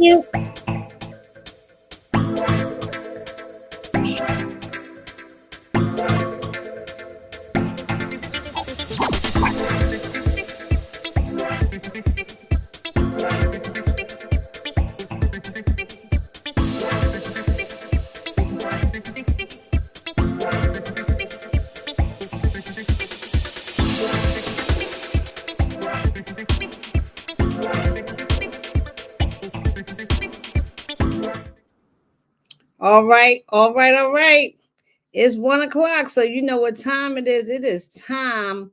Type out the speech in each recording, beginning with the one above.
you. All right, all right, all right. It's 1 o'clock, so you know what time it is. It is time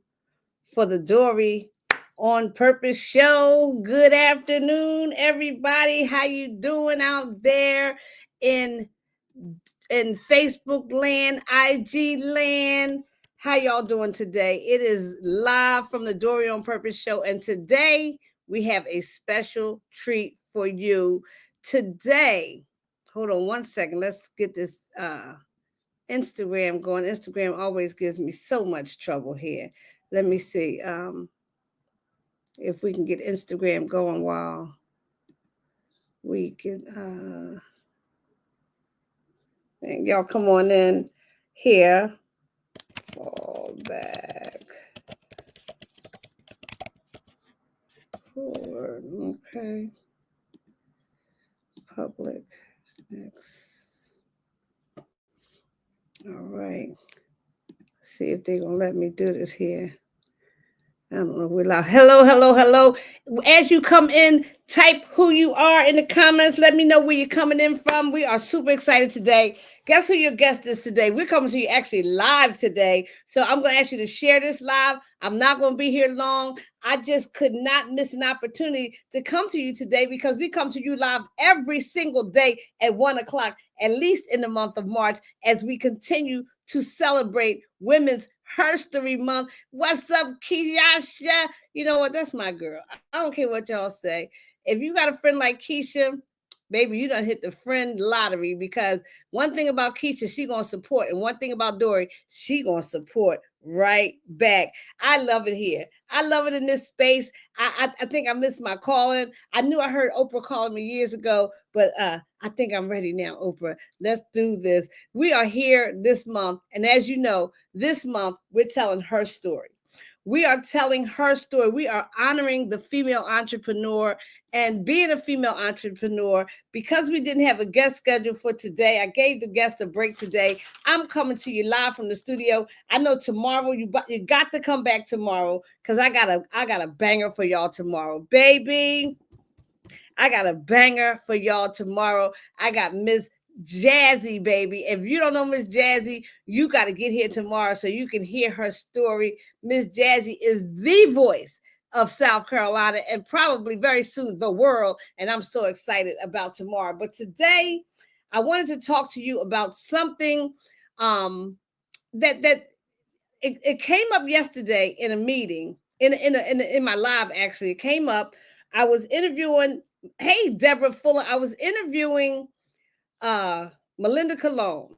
for the Dory on Purpose show. Good afternoon, everybody. How you doing out there in Facebook land, IG land? How y'all doing today? It is live from the Dory on Purpose show, and today we have a special treat for you. Today, hold on 1 second. Let's get this Instagram going. Instagram always gives me so much trouble here. Let me see if we can get Instagram going while we can. Y'all come on in here. Fall back forward. Okay. Public. Next. All right. See if they're going to let me do this here. I don't know. We're loud. Hello, hello, hello. As you come in, type who you are in the comments. Let me know where you're coming in from. We are super excited today. Guess who your guest is today? We're coming to you actually live today. So I'm going to ask you to share this live. I'm not going to be here long. I just could not miss an opportunity to come to you today because we come to you live every single day at 1 o'clock, at least in the month of March, as we continue to celebrate Women's History Month. What's up, Keisha? You know what? That's my girl. I don't care what y'all say. If you got a friend like Keisha, baby, you done hit the friend lottery, because one thing about Keisha, she gonna support, and one thing about Dory, she gonna support right back. I love it here. I love it in this space. I think I missed my calling. I knew I heard Oprah calling me years ago, but I think I'm ready now, Oprah. Let's do this. We are here this month, and as you know, this month we're telling her story. We are telling her story. We are honoring the female entrepreneur. And being a female entrepreneur, because we didn't have a guest scheduled for today, I gave the guest a break today. I'm coming to you live from the studio. I know tomorrow you got to come back tomorrow, because I got a banger for y'all tomorrow, baby. I got a banger for y'all tomorrow. I got Miss Jazzy, baby. If you don't know Miss Jazzy, you got to get here tomorrow so you can hear her story. Miss Jazzy is the voice of South Carolina, and probably very soon the world. And I'm so excited about tomorrow. But today, I wanted to talk to you about something that it came up yesterday in a meeting, in my live. Actually, it came up. I was interviewing. Hey, Deborah Fuller. I was interviewing Melinda Cologne.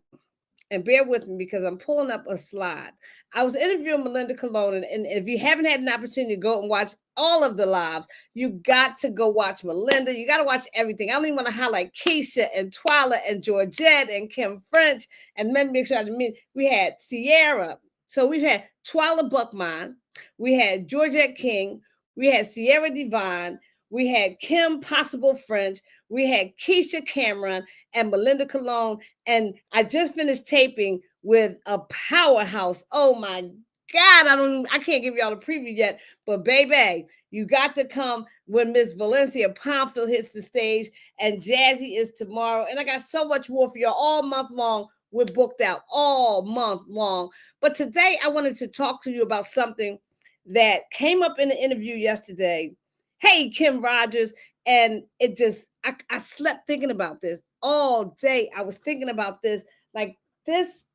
And bear with me because I'm pulling up a slide. I was interviewing Melinda Cologne, and if you haven't had an opportunity to go and watch all of the lives, you got to go watch Melinda. You got to watch everything. I don't even want to highlight Keisha and Twyla and Georgette and Kim French, and then make sure I didn't. We had Sierra. So we've had Twyla Buckmine, we had Georgette King, we had Sierra Divine, we had Kim Possible French, we had Keisha Cameron, and Melinda Cologne. And I just finished taping with a powerhouse. Oh my God, I can't give y'all a preview yet, but baby, you got to come when Miss Valencia Pomfield hits the stage, and Jazzy is tomorrow. And I got so much more for y'all all month long. We're booked out all month long. But today I wanted to talk to you about something that came up in the interview yesterday. Hey, Kim Rogers. And it just, I slept thinking about this all day. I was thinking about this, like this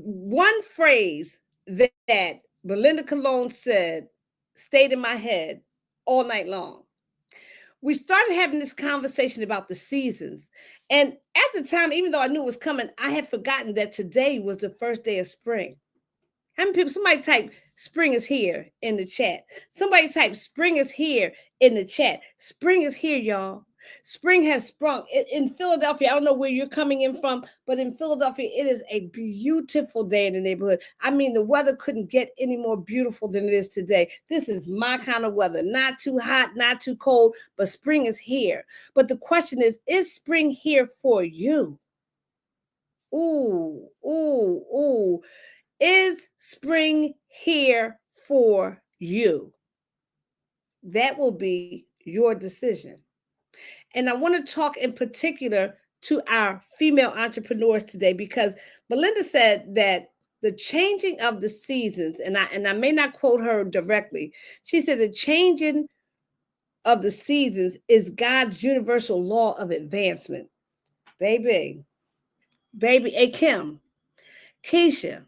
one phrase that Belinda Cologne said stayed in my head all night long. We started having this conversation about the seasons. And at the time, even though I knew it was coming, I had forgotten that today was the first day of spring. How many people? Somebody type spring is here in the chat. Somebody type spring is here in the chat. Spring is here, y'all. Spring has sprung in Philadelphia. I don't know where you're coming in from, but in Philadelphia, it is a beautiful day in the neighborhood. I mean, the weather couldn't get any more beautiful than it is today. This is my kind of weather. Not too hot, not too cold, but spring is here. But the question is spring here for you? Ooh, ooh, ooh. Is spring here for you? That will be your decision. And I want to talk in particular to our female entrepreneurs today, because Melinda said that the changing of the seasons, and I may not quote her directly, she said the changing of the seasons is God's universal law of advancement. Baby, hey Kim, Keisha,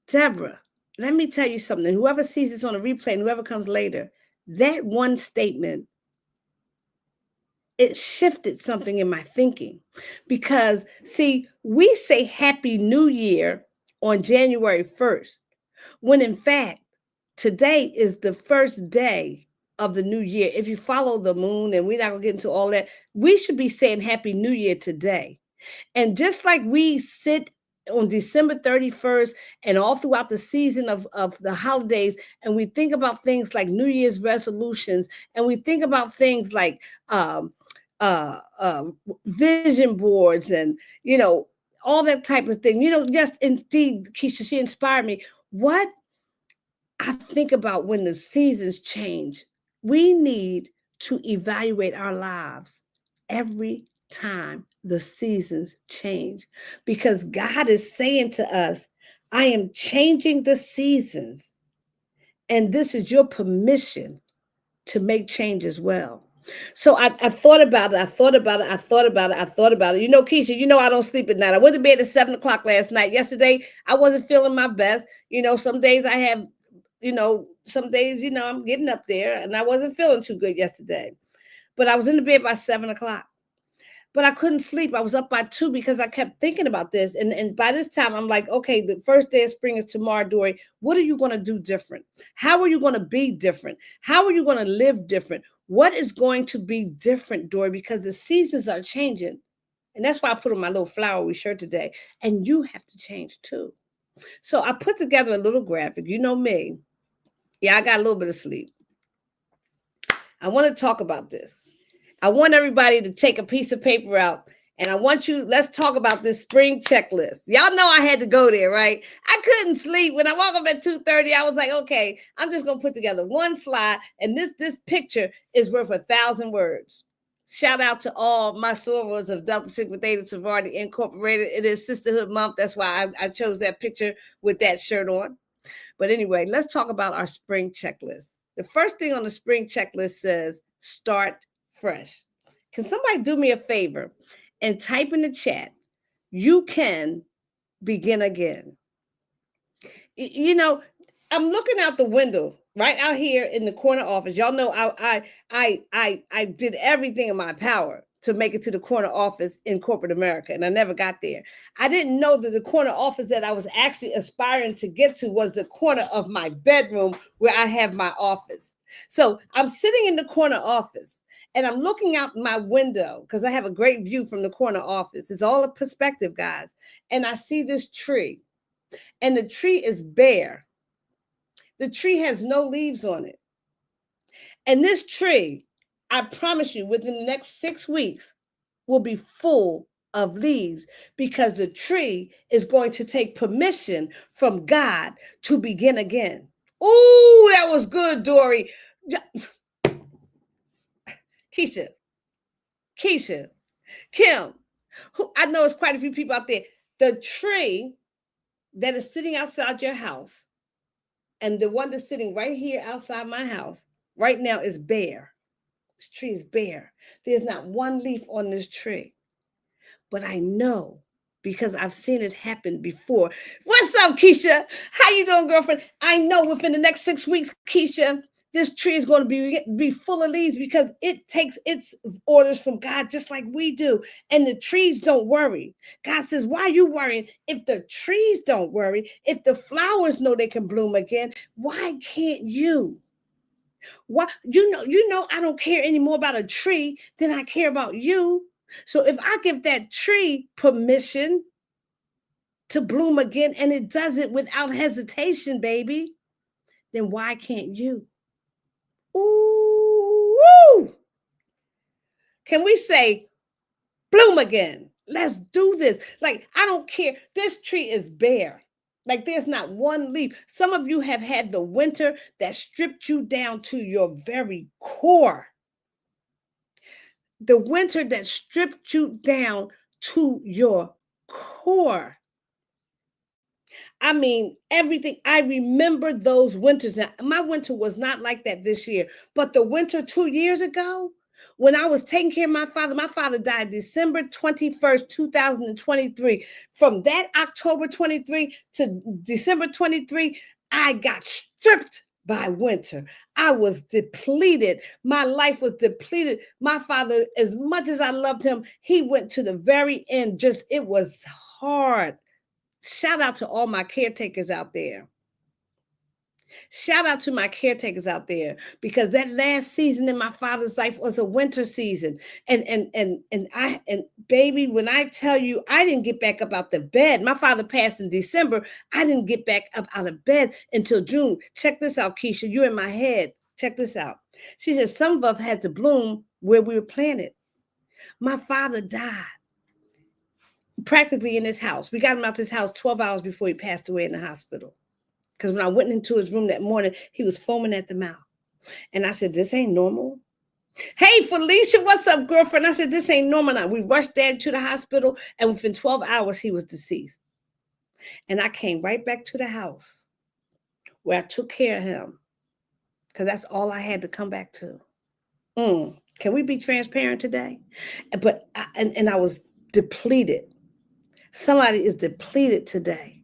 Deborah, let me tell you something. Whoever sees this on a replay and whoever comes later, that one statement, it shifted something in my thinking. Because, see, we say Happy New Year on January 1st, when in fact, today is the first day of the new year. If you follow the moon, and we're not going to get into all that, we should be saying Happy New Year today. And just like we sit on December 31st and all throughout the season of the holidays, and we think about things like New Year's resolutions, and we think about things like vision boards, and all that type of thing. Just indeed, Keisha, she inspired me. What I think about when the seasons change, we need to evaluate our lives every time the seasons change, because God is saying to us, I am changing the seasons, and this is your permission to make change as well. So I thought about it. I thought about it. Keisha, I don't sleep at night. I went to bed at 7:00 last night. Yesterday, I wasn't feeling my best. Some days I have, some days, I'm getting up there, and I wasn't feeling too good yesterday. But I was in the bed by 7:00. But I couldn't sleep. I was up by 2 because I kept thinking about this. And by this time, I'm like, okay, the first day of spring is tomorrow, Dory. What are you going to do different? How are you going to be different? How are you going to live different? What is going to be different, Dory? Because the seasons are changing. And that's why I put on my little flowery shirt today. And you have to change too. So I put together a little graphic. You know me. Yeah, I got a little bit of sleep. I want to talk about this. I want everybody to take a piece of paper out, and let's talk about this spring checklist. Y'all know I had to go there, right? I couldn't sleep. When I woke up at 2:30, I was like, okay, I'm just going to put together one slide, and this picture is worth 1,000 words. Shout out to all my sorors of Delta Sigma Theta Sorority Incorporated. It is Sisterhood Month. That's why I chose that picture with that shirt on. But anyway, let's talk about our spring checklist. The first thing on the spring checklist says, start fresh. Can somebody do me a favor and type in the chat, you can begin again? I'm looking out the window right out here in the corner office. Y'all know I did everything in my power to make it to the corner office in corporate America, and I never got there. I didn't know that the corner office that I was actually aspiring to get to was the corner of my bedroom where I have my office. So I'm sitting in the corner office, and I'm looking out my window because I have a great view from the corner office. It's all a perspective, guys. And I see this tree, and the tree is bare. The tree has no leaves on it. And this tree, I promise you, within the next 6 weeks, will be full of leaves, because the tree is going to take permission from God to begin again. Ooh, that was good, Dory. Keisha, Kim, I know it's quite a few people out there. The tree that is sitting outside your house and the one that's sitting right here outside my house right now is bare. This tree is bare. There's not one leaf on this tree. But I know, because I've seen it happen before. What's up, Keisha? How you doing, girlfriend? I know within the next 6 weeks, Keisha, This tree is going to be full of leaves because it takes its orders from God just like we do. And the trees don't worry. God says, why are you worrying? If the trees don't worry, if the flowers know they can bloom again, why can't you? Why you know I don't care anymore about a tree than I care about you. So if I give that tree permission to bloom again and it does it without hesitation, baby, then why can't you? Ooh, woo! Can we say bloom again? Let's do this. Like, I don't care. This tree is bare. Like, there's not one leaf. Some of you have had the winter that stripped you down to your very core. The winter that stripped you down to your core. I mean, everything. I remember those winters. Now, my winter was not like that this year, but the winter 2 years ago, when I was taking care of my father died December 21st, 2023. From that October 23 to December 23, I got stripped by winter. I was depleted. My life was depleted. My father, as much as I loved him, he went to the very end. Just, it was hard. Shout out to all my caretakers out there. Shout out to my caretakers out there, because that last season in my father's life was a winter season. And baby, when I tell you I didn't get back up out the bed, my father passed in December. I didn't get back up out of bed until June. Check this out, Keisha. You're in my head. Check this out. She said some of us had to bloom where we were planted. My father died practically in this house. We got him out this house 12 hours before he passed away in the hospital. Because when I went into his room that morning, he was foaming at the mouth. And I said, this ain't normal. Hey, Felicia, what's up, girlfriend? I said, this ain't normal now. We rushed Dad to the hospital, and within 12 hours, he was deceased. And I came right back to the house where I took care of him, because that's all I had to come back to. Can we be transparent today? But I was depleted. Somebody is depleted today.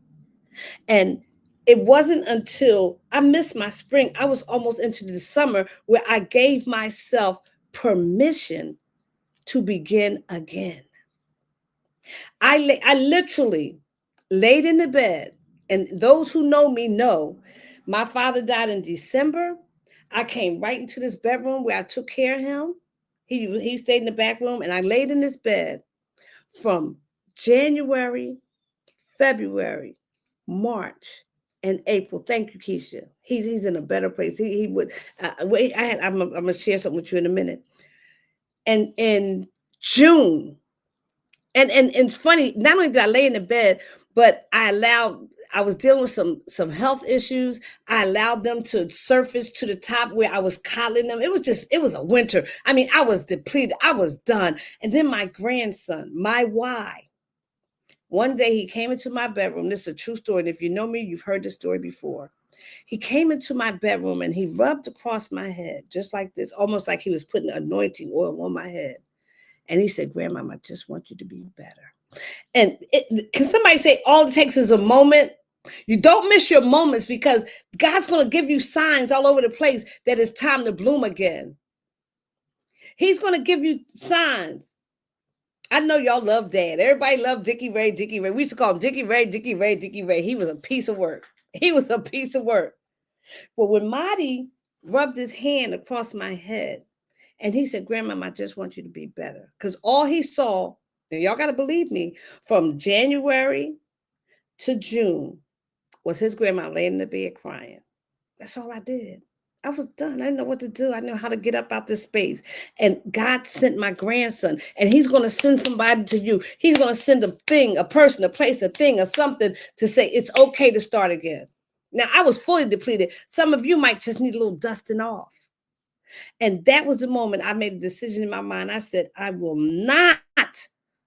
And it wasn't until I missed my spring, I was almost into the summer, where I gave myself permission to begin again. I literally laid in the bed, and those who know me know my father died in December. I came right into this bedroom where I took care of him. He stayed in the back room, and I laid in this bed from January, February, March, and April. Thank you, Keisha. He's in a better place. He would wait. I'm gonna share something with you in a minute. And in June, and it's funny. Not only did I lay in the bed, but I was dealing with some health issues. I allowed them to surface to the top where I was coddling them. It was a winter. I mean, I was depleted. I was done. And then my grandson, my Y. One day he came into my bedroom. This is a true story. And if you know me, you've heard this story before. He came into my bedroom and he rubbed across my head just like this, almost like he was putting anointing oil on my head. And he said, Grandmama, I just want you to be better. And can somebody say all it takes is a moment? You don't miss your moments, because God's going to give you signs all over the place that it's time to bloom again. He's going to give you signs. I know y'all love Dad. Everybody loved Dickie Ray. We used to call him Dickie Ray. He was a piece of work. But when Marty rubbed his hand across my head and he said, Grandmama, I just want you to be better. Because all he saw, and y'all got to believe me, from January to June was his grandma laying in the bed crying. That's all I did. I was done. I didn't know what to do. I didn't know how to get up out this space. And God sent my grandson, and he's going to send somebody to you. He's going to send a thing, a person, a place, a thing, or something to say it's okay to start again. Now, I was fully depleted. Some of you might just need a little dusting off. And that was the moment I made a decision in my mind. I said, I will not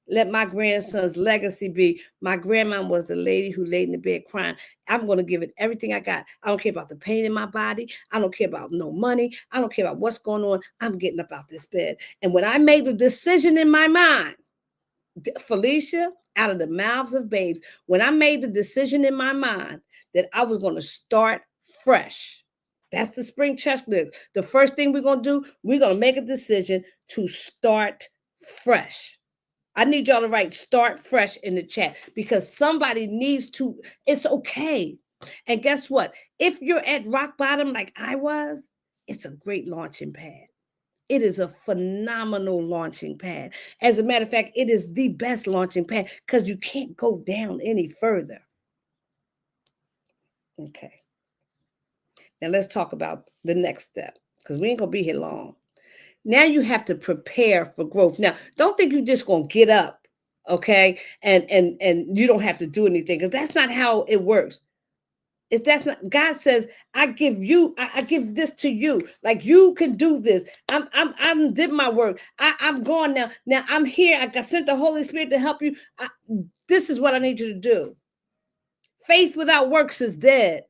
let my grandson's legacy be my grandma was the lady who laid in the bed crying. I'm going to give it everything I got. I don't care about the pain in my body. I don't care about no money. I don't care about what's going on. I'm getting up out this bed. And when I made the decision in my mind, Felicia, out of the mouths of babes, when I made the decision in my mind that I was going to start fresh, That's the spring checklist. The first thing we're going to do, we're going to make a decision to start fresh. I need y'all to write start fresh in the chat because somebody needs to, it's okay. And guess what? If you're at rock bottom like I was, it's a great launching pad. It is a phenomenal launching pad. As a matter of fact, it is the best launching pad because you can't go down any further. Okay. Now let's talk about the next step because we ain't going to be here long. Now you have to prepare for growth. Now, don't think you're just going to get up, okay, and you don't have to do anything because that's not how it works. If that's not, God says, I give this to you. Like you can do this. I did my work. I'm going now. Now I'm here. I sent the Holy Spirit to help you. This is what I need you to do. Faith without works is dead.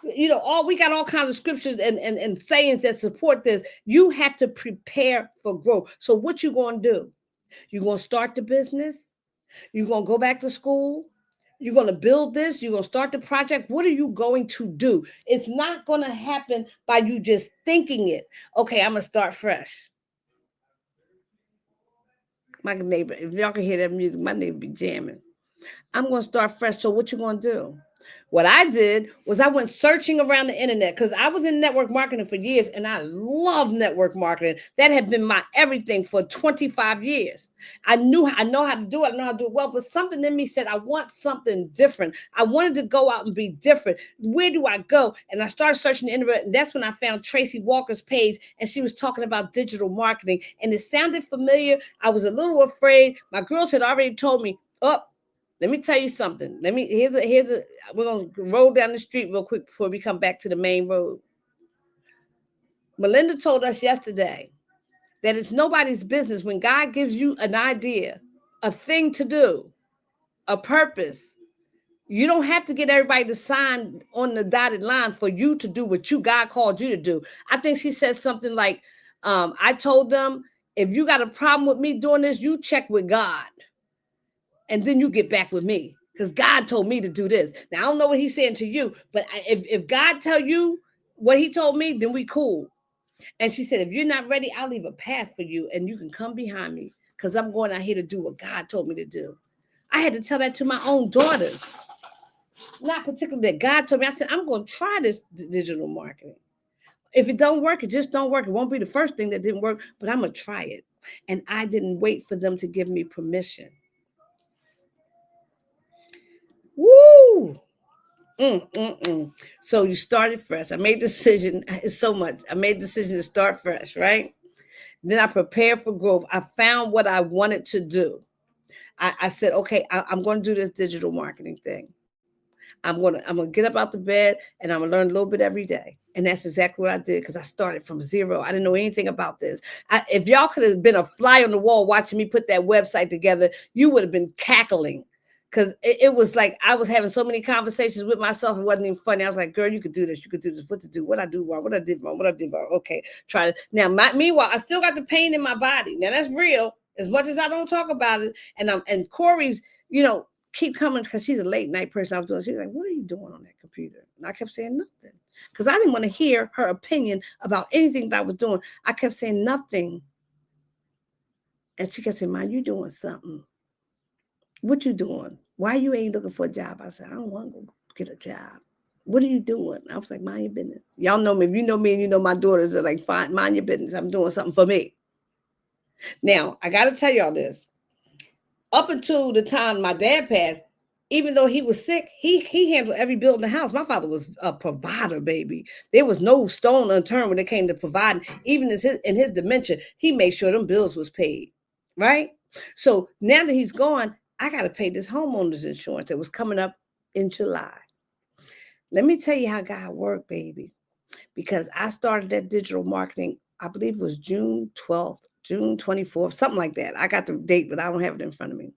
You know, we got all kinds of scriptures and sayings that support this. You have to prepare for growth. So what you going to do? You're going to start the business. You're going to go back to school. You're going to build this. You're going to start the project. What are you going to do? It's not going to happen by you just thinking it. Okay, I'm going to start fresh. My neighbor, if y'all can hear that music, my neighbor be jamming. I'm going to start fresh. So what you going to do? What I did was I went searching around the internet because I was in network marketing for years and I love network marketing. That had been my everything for 25 years. I know how to do it. I know how to do it well, but something in me said, I want something different. I wanted to go out and be different. Where do I go? And I started searching the internet, and that's when I found Tracy Walker's page, and she was talking about digital marketing, and it sounded familiar. I was a little afraid. My girls had already told me, let me tell you something. We're going to roll down the street real quick before we come back to the main road. Melinda told us yesterday that it's nobody's business when God gives you an idea, a thing to do, a purpose. You don't have to get everybody to sign on the dotted line for you to do what God called you to do. I think she said something like, I told them, if you got a problem with me doing this, you check with God. And then you get back with me because God told me to do this. Now, I don't know what he's saying to you, but if God tell you what he told me, then we cool. And she said, if you're not ready, I'll leave a path for you and you can come behind me because I'm going out here to do what God told me to do. I had to tell that to my own daughters. Not particularly that God told me. I said, I'm going to try this digital marketing. If it don't work, it just don't work. It won't be the first thing that didn't work, but I'm going to try it. And I didn't wait for them to give me permission. Woo! So you started fresh. I made a decision. It's so much. I made a decision to start fresh, right? Then I prepared for growth. I found what I wanted to do. I said, okay, I'm going to do this digital marketing thing. I'm gonna get up out the bed and I'm gonna learn a little bit every day. And that's exactly what I did because I started from zero. I didn't know anything about this. If y'all could have been a fly on the wall watching me put that website together, you would have been cackling. Because it was like I was having so many conversations with myself. It wasn't even funny. I was like, girl, you could do this. You could do this. What to do? What I do wrong? What I did wrong? What I did wrong? Okay, try it. Now, meanwhile, I still got the pain in my body. Now, that's real. As much as I don't talk about it. And Corey's, keep coming because she's a late night person. I was doing. She's like, what are you doing on that computer? And I kept saying nothing because I didn't want to hear her opinion about anything that I was doing. I kept saying nothing. And she kept saying, Mom, you doing something. What you doing? Why you ain't looking for a job? I said, I don't want to go get a job. What are you doing? I was like, mind your business. Y'all know me. If you know me and you know my daughters are like, fine, mind your business. I'm doing something for me. Now, I got to tell y'all this. Up until the time my dad passed, even though he was sick, he handled every bill in the house. My father was a provider, baby. There was no stone unturned when it came to providing. Even in his dementia, he made sure them bills was paid, right? So now that he's gone, I got to pay this homeowner's insurance that was coming up in July. Let me tell you how God worked, baby, because I started that digital marketing, I believe it was June 12th, June 24th, something like that. I got the date, but I don't have it in front of me.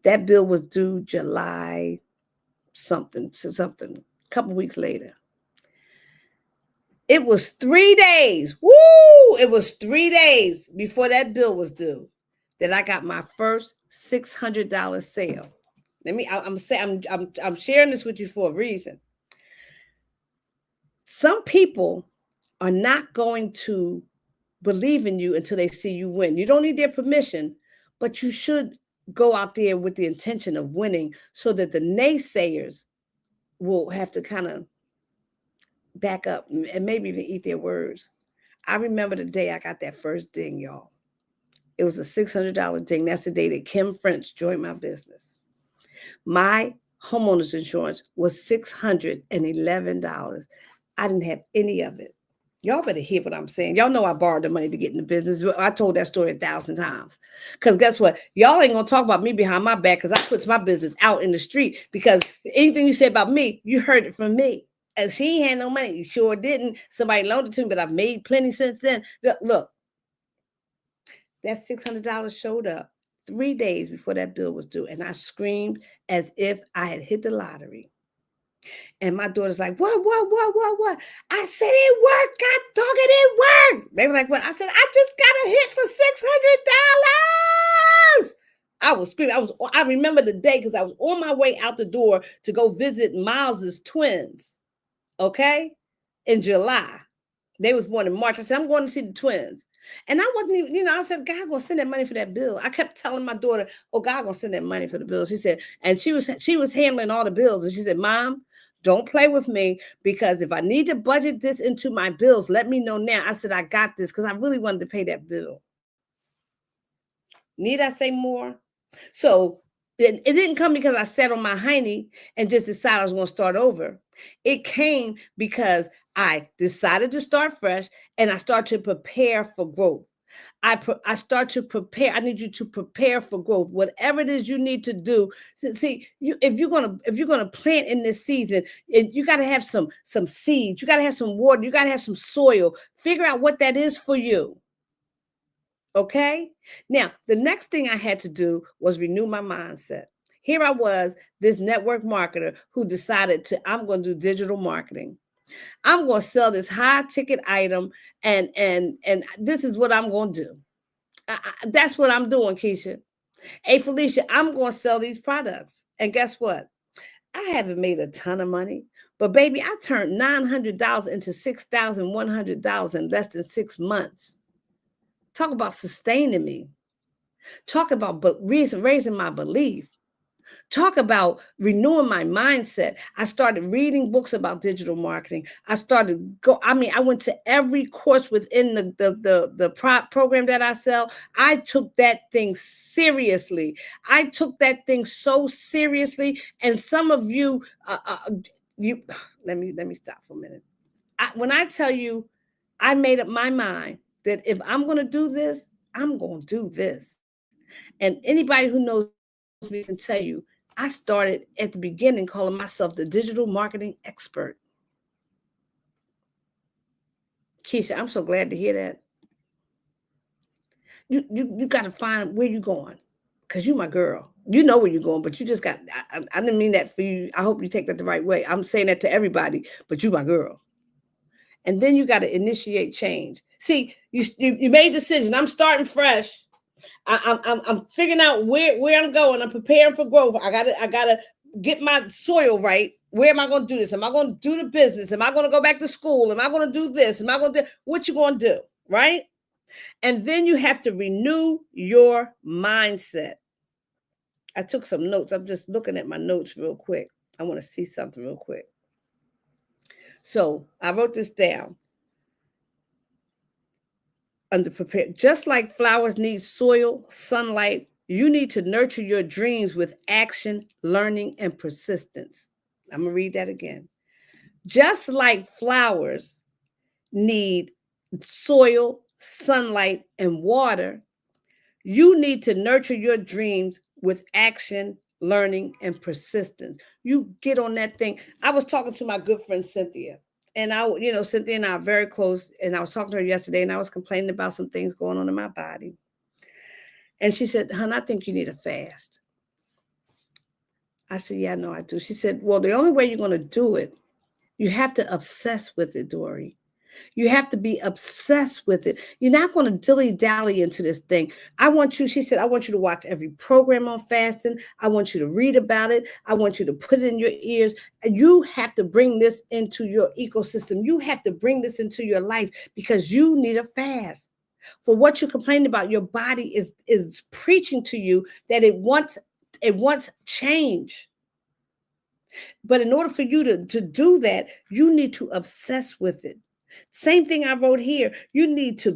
That bill was due July something, a couple weeks later. It was 3 days. Woo! It was 3 days before that bill was due that I got my first $600 sale. I'm sharing this with you for a reason. Some people are not going to believe in you until they see you win. You don't need their permission, but you should go out there with the intention of winning so that the naysayers will have to kind of back up and maybe even eat their words. I remember the day I got that first ding, y'all. It was a $600 ding. That's the day that Kim French joined my business. My homeowner's insurance was $611. I didn't have any of it. Y'all better hear what I'm saying. Y'all know I borrowed the money to get in the business. I told that story 1,000 times. Because guess what? Y'all ain't going to talk about me behind my back because I put my business out in the street. Because anything you say about me, you heard it from me. And she ain't had no money. Sure didn't. Somebody loaned it to me, but I've made plenty since then. Look, that $600 showed up 3 days before that bill was due. And I screamed as if I had hit the lottery. And my daughter's like, what? I said it worked. God dog it, it worked. They were like, what? I said, I just got a hit for $600. I was screaming. I remember the day because I was on my way out the door to go visit Miles's twins. Okay? In July. They was born in March. I said, I'm going to see the twins. And I wasn't even, I said, God gonna send that money for that bill. I kept telling my daughter, oh, God gonna send that money for the bill. She said, and she was handling all the bills. And she said, Mom, don't play with me because if I need to budget this into my bills, let me know now. I said, I got this because I really wanted to pay that bill. Need I say more? So it didn't come because I sat on my hiney and just decided I was going to start over. It came because I decided to start fresh and I started to prepare for growth. I start to prepare. I need you to prepare for growth. Whatever it is you need to do. See, if you're gonna plant in this season, you got to have some seeds. You got to have some water. You got to have some soil. Figure out what that is for you. Okay. Now, the next thing I had to do was renew my mindset. Here I was, this network marketer who decided I'm going to do digital marketing. I'm going to sell this high ticket item and this is what I'm going to do. That's what I'm doing, Keisha. Hey, Felicia, I'm going to sell these products. And guess what? I haven't made a ton of money, but baby, I turned $900 into $6,100 in less than 6 months. Talk about sustaining me. Talk about raising my belief. Talk about renewing my mindset. I started reading books about digital marketing. I went to every course within the program that I sell. I took that thing seriously. I took that thing so seriously. And some of you, let me stop for a minute. When I tell you, I made up my mind that if I'm going to do this, I'm going to do this. And anybody who knows me can tell you, I started at the beginning calling myself the digital marketing expert. Keisha, I'm so glad to hear that. You got to find where you're going because you're my girl. You know where you're going, but you just got, I didn't mean that for you. I hope you take that the right way. I'm saying that to everybody, but you my girl. And then you got to initiate change. See, you made a decision. I'm starting fresh. I'm figuring out where I'm going. I'm preparing for growth. I gotta get my soil right. Where am I going to do this? Am I going to do the business? Am I going to go back to school? Am I going to do this? Am I going to do what you going to do? Right? And then you have to renew your mindset. I took some notes. I'm just looking at my notes real quick. I want to see something real quick. So I wrote this down. Under prepared, just like flowers need soil, sunlight, you need to nurture your dreams with action, learning, and persistence. I'm going to read that again. Just like flowers need soil, sunlight, and water, you need to nurture your dreams with action, learning, and persistence. You get on that thing. I was talking to my good friend Cynthia. And Cynthia and I are very close. And I was talking to her yesterday and I was complaining about some things going on in my body. And she said, hon, I think you need a fast. I said, yeah, no, I do. She said, well, the only way you're going to do it, you have to obsess with it, Dory. You have to be obsessed with it. You're not going to dilly-dally into this thing. She said, I want you to watch every program on fasting. I want you to read about it. I want you to put it in your ears. You have to bring this into your ecosystem. You have to bring this into your life because you need a fast. For what you complain about, your body is preaching to you that it wants change. But in order for you to do that, you need to obsess with it. Same thing I wrote here. You need to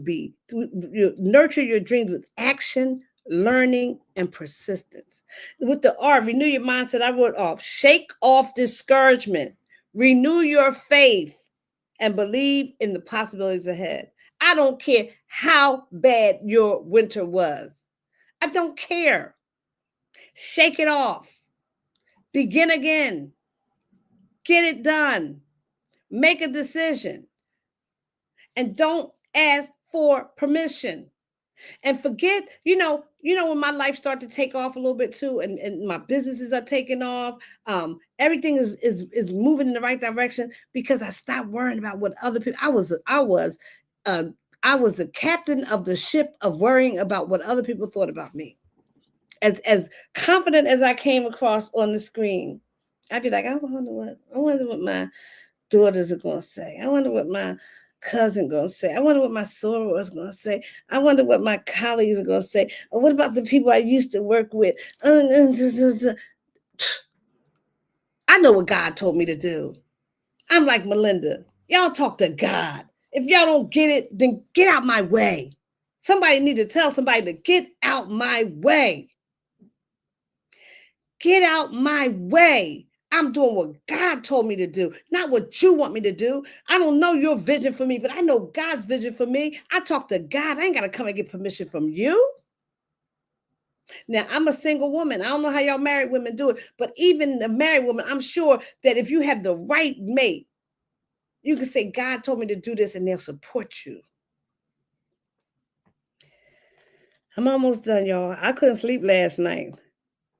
nurture your dreams with action, learning, and persistence. With the R, renew your mindset, I wrote off. Shake off discouragement. Renew your faith and believe in the possibilities ahead. I don't care how bad your winter was. I don't care. Shake it off. Begin again. Get it done. Make a decision. And don't ask for permission. And forget, when my life started to take off a little bit too, and my businesses are taking off, everything is moving in the right direction because I stopped worrying about what other people. I was the captain of the ship of worrying about what other people thought about me. As confident as I came across on the screen, I'd be like, I wonder what my daughters are going to say. I wonder what my cousin going to say. I wonder what my soror is going to say. I wonder what my colleagues are going to say. Or what about the people I used to work with? I know what God told me to do. I'm like Melinda. Y'all talk to God. If y'all don't get it, then get out my way. Somebody need to tell somebody to get out my way. Get out my way. I'm doing what God told me to do, not what you want me to do. I don't know your vision for me, but I know God's vision for me. I talk to God. I ain't got to come and get permission from you. Now, I'm a single woman. I don't know how y'all married women do it, but even the married woman, I'm sure that if you have the right mate, you can say, God told me to do this, and they'll support you. I'm almost done, y'all. I couldn't sleep last night.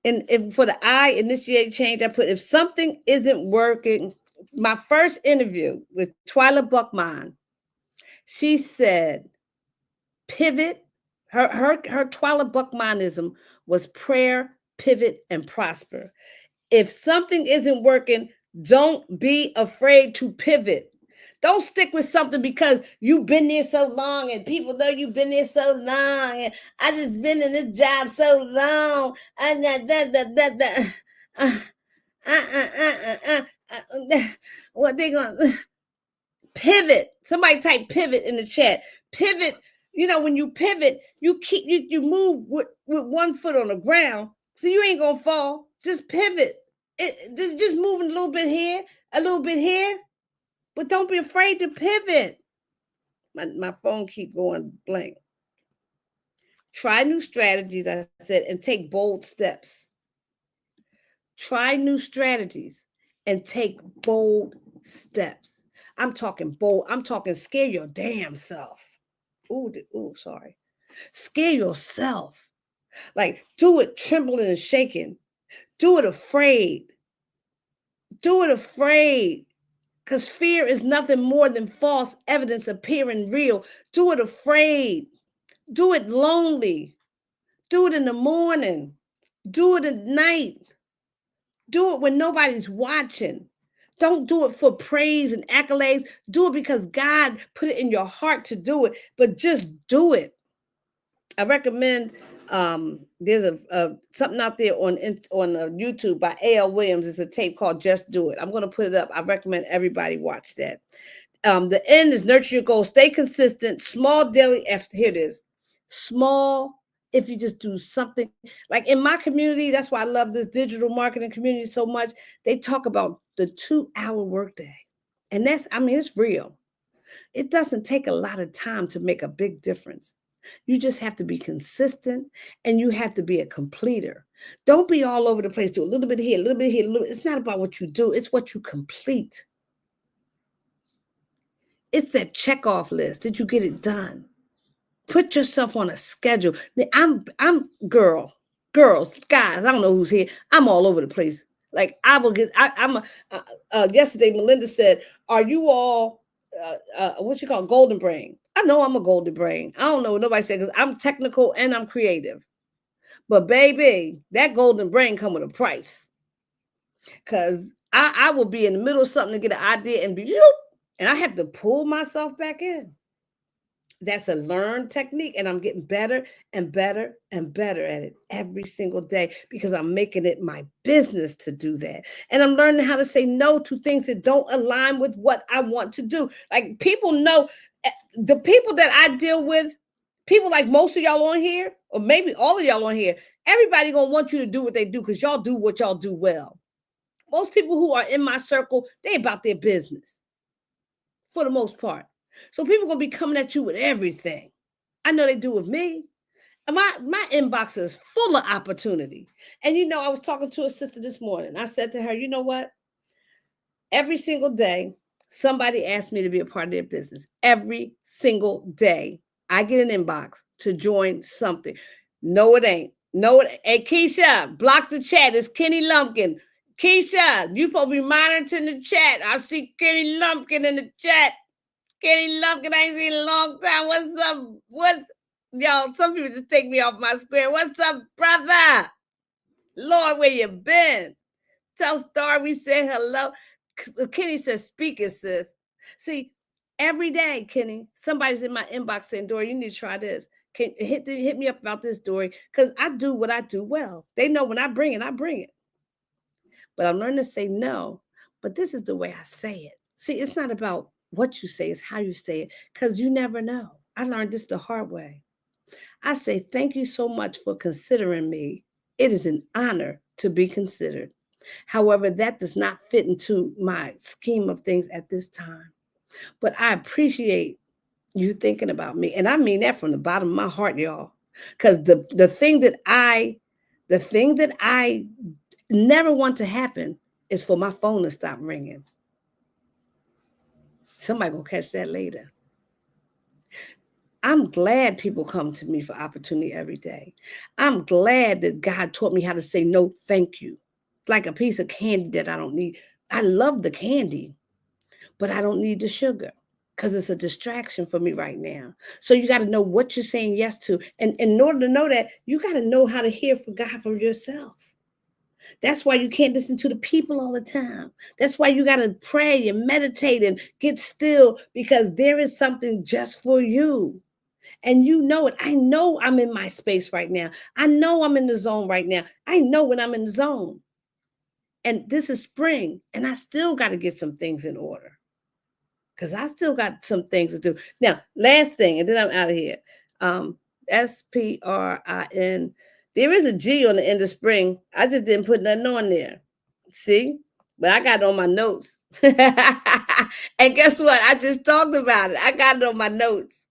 And if for the I initiate change, I put, if something isn't working, my first interview with Twyla Buckman, she said, pivot. Her Twyla Buckmanism was prayer, pivot, and prosper. If something isn't working, don't be afraid to pivot. Don't stick with something because you've been there so long and people know you've been there so long. And I just been in this job so long. What they gonna pivot? Somebody type pivot in the chat. Pivot. When you pivot, you move with one foot on the ground, so you ain't gonna fall. Just pivot. Just moving a little bit here, a little bit here. But don't be afraid to pivot. My phone keep going blank. Try new strategies, I said, and take bold steps. Try new strategies and take bold steps. I'm talking bold. I'm talking scare your damn self. Ooh, sorry. Scare yourself. Like, do it trembling and shaking. Do it afraid. Do it afraid. Because fear is nothing more than false evidence appearing real. Do it afraid. Do it lonely. Do it in the morning. Do it at night. Do it when nobody's watching. Don't do it for praise and accolades. Do it because God put it in your heart to do it, but just do it. I recommend there's something out there on YouTube by A.L. Williams. It's a tape called Just Do It. I'm going to put it up. I recommend everybody watch that. The end is nurture your goals. Stay consistent. Small daily efforts. Here it is. Small, if you just do something. Like in my community, that's why I love this digital marketing community so much. They talk about the 2-hour workday. And it's real. It doesn't take a lot of time to make a big difference. You just have to be consistent and you have to be a completer. Don't be all over the place. Do a little bit here, a little bit here, a little bit. It's not about what you do. It's what you complete. It's that checkoff list. Did you get it done? Put yourself on a schedule. I'm girls, guys. I don't know who's here. I'm all over the place. Like I will get. Yesterday, Melinda said, "Are you all what you call golden brain. I know I'm a golden brain. I don't know what nobody said because I'm technical and I'm creative. But baby, that golden brain come with a price. Cause I will be in the middle of something to get an idea and be, and I have to pull myself back in. That's a learned technique, and I'm getting better and better and better at it every single day because I'm making it my business to do that. And I'm learning how to say no to things that don't align with what I want to do. Like people know the people that I deal with, people like most of y'all on here, or maybe all of y'all on here, everybody gonna want you to do what they do because y'all do what y'all do well. Most people who are in my circle, they about their business for the most part. So people gonna be coming at you with everything. I know they do with me. And my inbox is full of opportunity. And I was talking to a sister this morning. I said to her, you know what? Every single day, somebody asked me to be a part of their business. Every single day, I get an inbox to join something. No, it ain't. No, it ain't. Hey, Keisha, block the chat. It's Kenny Lumpkin. Keisha, you supposed to be monitoring the chat. I see Kenny Lumpkin in the chat. Kenny Lumpkin, I ain't seen in a long time. What's up? Y'all, some people just take me off my square. What's up, brother? Lord, where you been? Tell Star we say hello. Kenny says, speak it, sis. See, every day, Kenny, somebody's in my inbox saying, Dory, you need to try this. Hit me up about this, Dory, because I do what I do well. They know when I bring it, I bring it. But I'm learning to say no. But this is the way I say it. See, it's not about what you say, it's how you say it, because you never know. I learned this the hard way. I say, thank you so much for considering me. It is an honor to be considered. However, that does not fit into my scheme of things at this time. But I appreciate you thinking about me. And I mean that from the bottom of my heart, y'all. Because the thing that I never want to happen is for my phone to stop ringing. Somebody gonna catch that later. I'm glad people come to me for opportunity every day. I'm glad that God taught me how to say no, thank you. Like a piece of candy that I don't need. I love the candy, but I don't need the sugar because it's a distraction for me right now. So you got to know what you're saying yes to. And in order to know that, you got to know how to hear from God from yourself. That's why you can't listen to the people all the time. That's why you got to pray and meditate and get still because there is something just for you. And you know it. I know I'm in my space right now. I know I'm in the zone right now. I know when I'm in the zone. And this is spring, and I still got to get some things in order because I still got some things to do. Now, last thing, and then I'm out of here. SPRIN. There is a G on the end of spring. I just didn't put nothing on there. See? But I got it on my notes. And guess what? I just talked about it. I got it on my notes.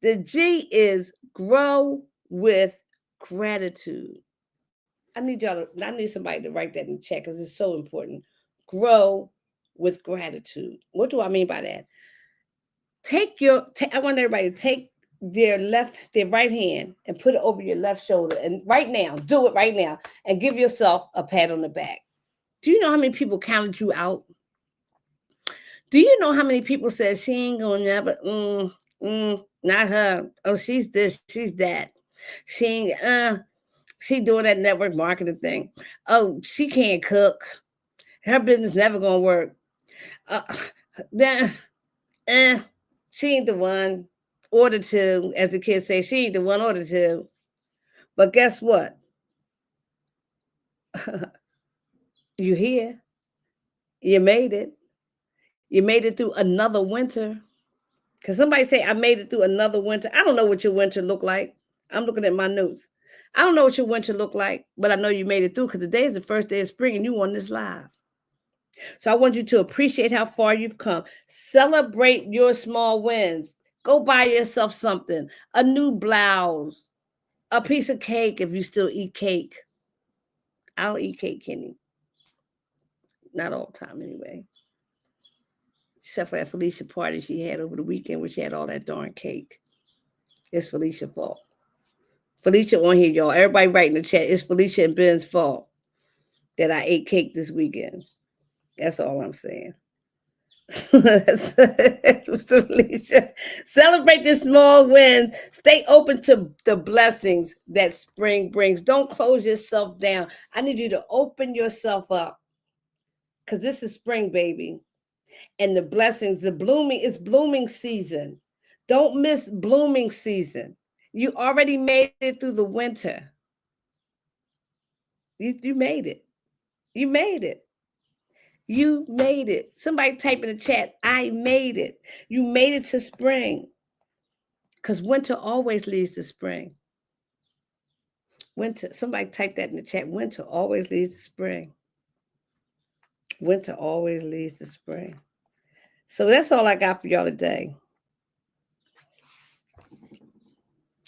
The G is grow with gratitude. I need somebody to write that in the chat because it's so important. Grow with gratitude. What do I mean by that? I want everybody to take their right hand and put it over your left shoulder. And right now, do it right now and give yourself a pat on the back. Do you know how many people counted you out? Do you know how many people said she ain't gonna never, not her. Oh, she's this, she's that. She doing that network marketing thing. Oh, she can't cook. Her business never gonna work. She ain't the one. Order two, as the kids say, she ain't the one. Order two. But guess what? You here. You made it. You made it through another winter. Because somebody say, I made it through another winter. I don't know what your winter looked like. I'm looking at my notes. I don't know what your winter looked like, but I know you made it through because today is the first day of spring and you on this live. So I want you to appreciate how far you've come. Celebrate your small wins. Go buy yourself something, a new blouse, a piece of cake if you still eat cake. I'll eat cake, Kenny. Not all the time anyway. Except for that Felicia party she had over the weekend where she had all that darn cake. It's Felicia's fault. Felicia on here, y'all. Everybody write in the chat. It's Felicia and Ben's fault that I ate cake this weekend. That's all I'm saying. Mr. Alicia, celebrate the small wins. Stay open to the blessings that spring brings. Don't close yourself down. I need you to open yourself up because this is spring, baby. And the blessings, the blooming, it's blooming season. Don't miss blooming season. You already made it through the winter. You made it. You made it. You made it. Somebody type in the chat, I made it. You made it to spring. Because winter always leads to spring. Winter, somebody type that in the chat. Winter always leads to spring. Winter always leads to spring. So that's all I got for y'all today.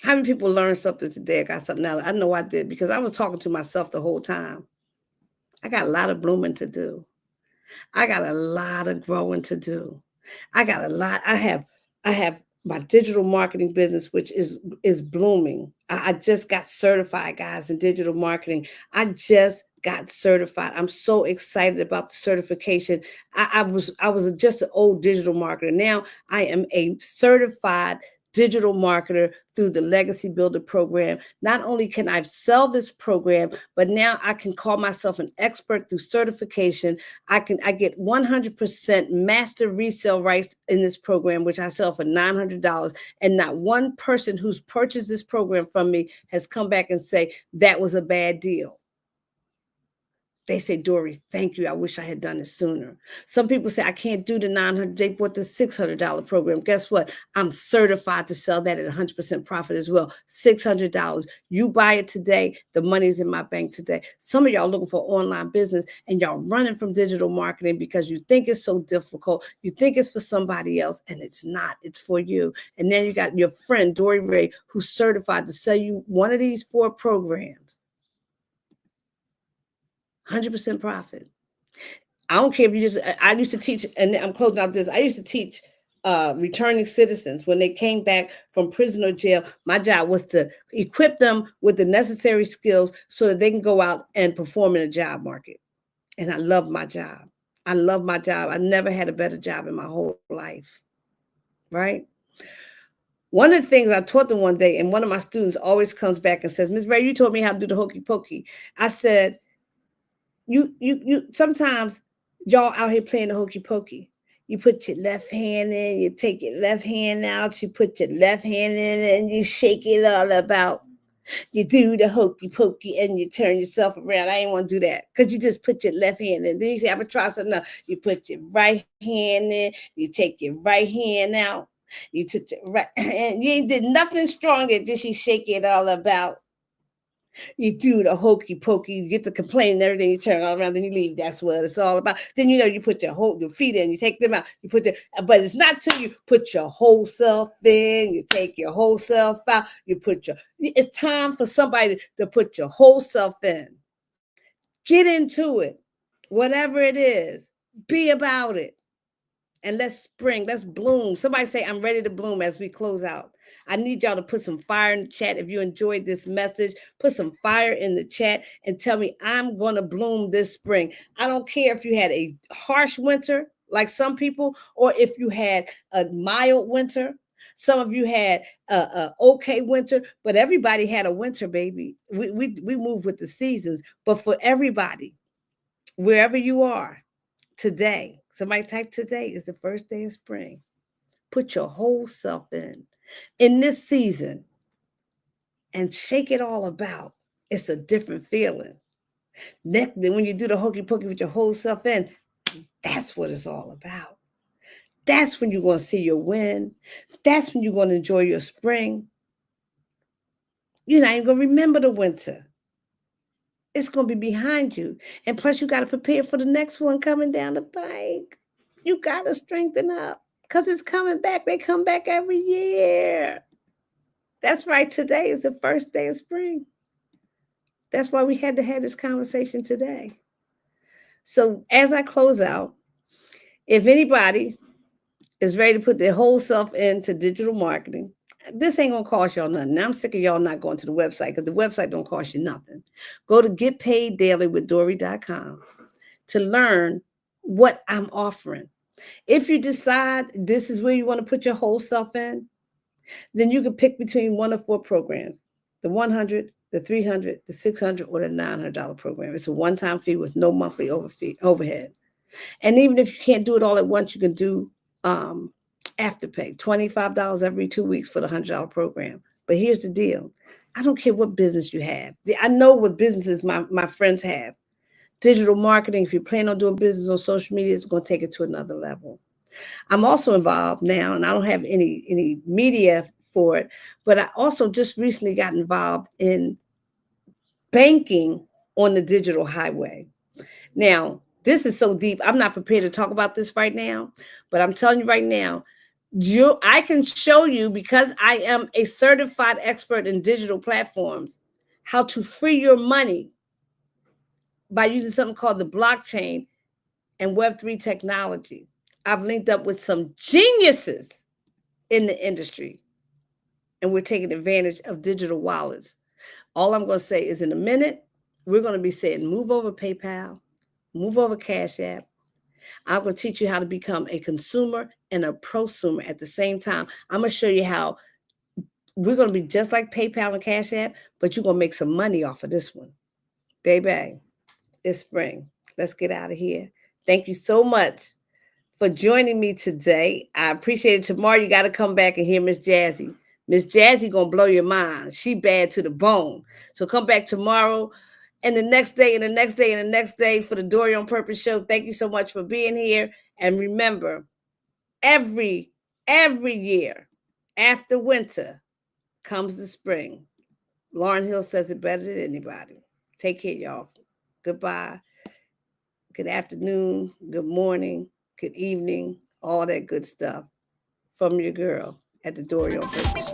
How many people learned something today? I got something out. I know I did because I was talking to myself the whole time. I got a lot of blooming to do. I got a lot of growing to do. I got a lot. I have my digital marketing business, which is blooming. I just got certified, guys, in digital marketing. I just got certified. I'm so excited about the certification. I was just an old digital marketer. Now I am a certified digital marketer through the Legacy Builder program. Not only can I sell this program, but now I can call myself an expert through certification. I get 100% master resale rights in this program, which I sell for $900. And not one person who's purchased this program from me has come back and say that was a bad deal. They say, Dory, thank you. I wish I had done it sooner. Some people say, I can't do the $900. They bought the $600 program. Guess what? I'm certified to sell that at 100% profit as well. $600. You buy it today. The money's in my bank today. Some of y'all looking for online business and y'all running from digital marketing because you think it's so difficult. You think it's for somebody else and it's not. It's for you. And then you got your friend, Dory Ray, who's certified to sell you one of these 4 programs. 100% profit. I don't care if you just, I used to teach, and I'm closing out this. I used to teach returning citizens when they came back from prison or jail. My job was to equip them with the necessary skills so that they can go out and perform in the job market. And I love my job. I love my job. I never had a better job in my whole life. Right? One of the things I taught them one day, and one of my students always comes back and says, Ms. Ray, you taught me how to do the hokey pokey. I said, you sometimes y'all out here playing the hokey pokey. You put your left hand in, you take your left hand out, you put your left hand in and you shake it all about. You do the hokey pokey and you turn yourself around. I ain't want to do that because you just put your left hand in. Then you say, I'm going to try something else. You put your right hand in, you take your right hand out. You took your right and you did nothing stronger, just you shake it all about. You do the hokey pokey, you get the complaint and everything, you turn all around, then you leave. That's what it's all about. Then you put your feet in, you take them out, but it's not till you put your whole self in, you take your whole self out, it's time for somebody to put your whole self in. Get into it. Whatever it is, be about it. And let's spring, let's bloom. Somebody say, I'm ready to bloom as we close out. I need y'all to put some fire in the chat. If you enjoyed this message, put some fire in the chat and tell me I'm going to bloom this spring. I don't care if you had a harsh winter like some people, or if you had a mild winter. Some of you had a okay winter, but everybody had a winter, baby. We move with the seasons, but for everybody, wherever you are today, somebody type today is the first day of spring. Put your whole self in this season and shake it all about. It's a different feeling. Then when you do the hokey pokey with your whole self in, that's what it's all about. That's when you're going to see your win. That's when you're going to enjoy your spring. You're not even going to remember the winter. It's going to be behind you. And plus, you got to prepare for the next one coming down the pike. You got to strengthen up because it's coming back. They come back every year. That's right. Today is the first day of spring. That's why we had to have this conversation today. So as I close out, if anybody is ready to put their whole self into digital marketing, this ain't going to cost y'all nothing. Now I'm sick of y'all not going to the website because the website don't cost you nothing. Go to getpaiddailyWithDory.com to learn what I'm offering. If you decide this is where you want to put your whole self in, then you can pick between one of four programs: the 100, the 300, the 600, or the $900 program. It's a one-time fee with no monthly overhead. And even if you can't do it all at once, you can do afterpay, $25 every 2 weeks for the $100 program. But here's the deal. I don't care what business you have. I know what businesses my friends have. Digital marketing, if you plan on doing business on social media, it's going to take it to another level. I'm also involved now, and I don't have any media for it, but I also just recently got involved in banking on the digital highway. Now, this is so deep. I'm not prepared to talk about this right now, but I'm telling you right now, I can show you, because I am a certified expert in digital platforms, how to free your money by using something called the blockchain and Web3 technology. I've linked up with some geniuses in the industry, and we're taking advantage of digital wallets. All I'm going to say is, in a minute, we're going to be saying, move over PayPal, move over Cash App. I'm going to teach you how to become a consumer and a prosumer at the same time. I'm going to show you how we're going to be just like PayPal and Cash App, but you're going to make some money off of this one. Baby, it's spring. Let's get out of here. Thank you so much for joining me today. I appreciate it. Tomorrow you got to come back and hear Miss Jazzy. Miss Jazzy going to blow your mind. She bad to the bone. So come back tomorrow and the next day and the next day and the next day for the Dory on Purpose show. Thank you so much for being here. And remember, every year after winter comes the spring. Lauryn Hill says it better than anybody. Take care, y'all. Goodbye. Good afternoon. Good morning. Good evening. All that good stuff from your girl at the Dory on Purpose.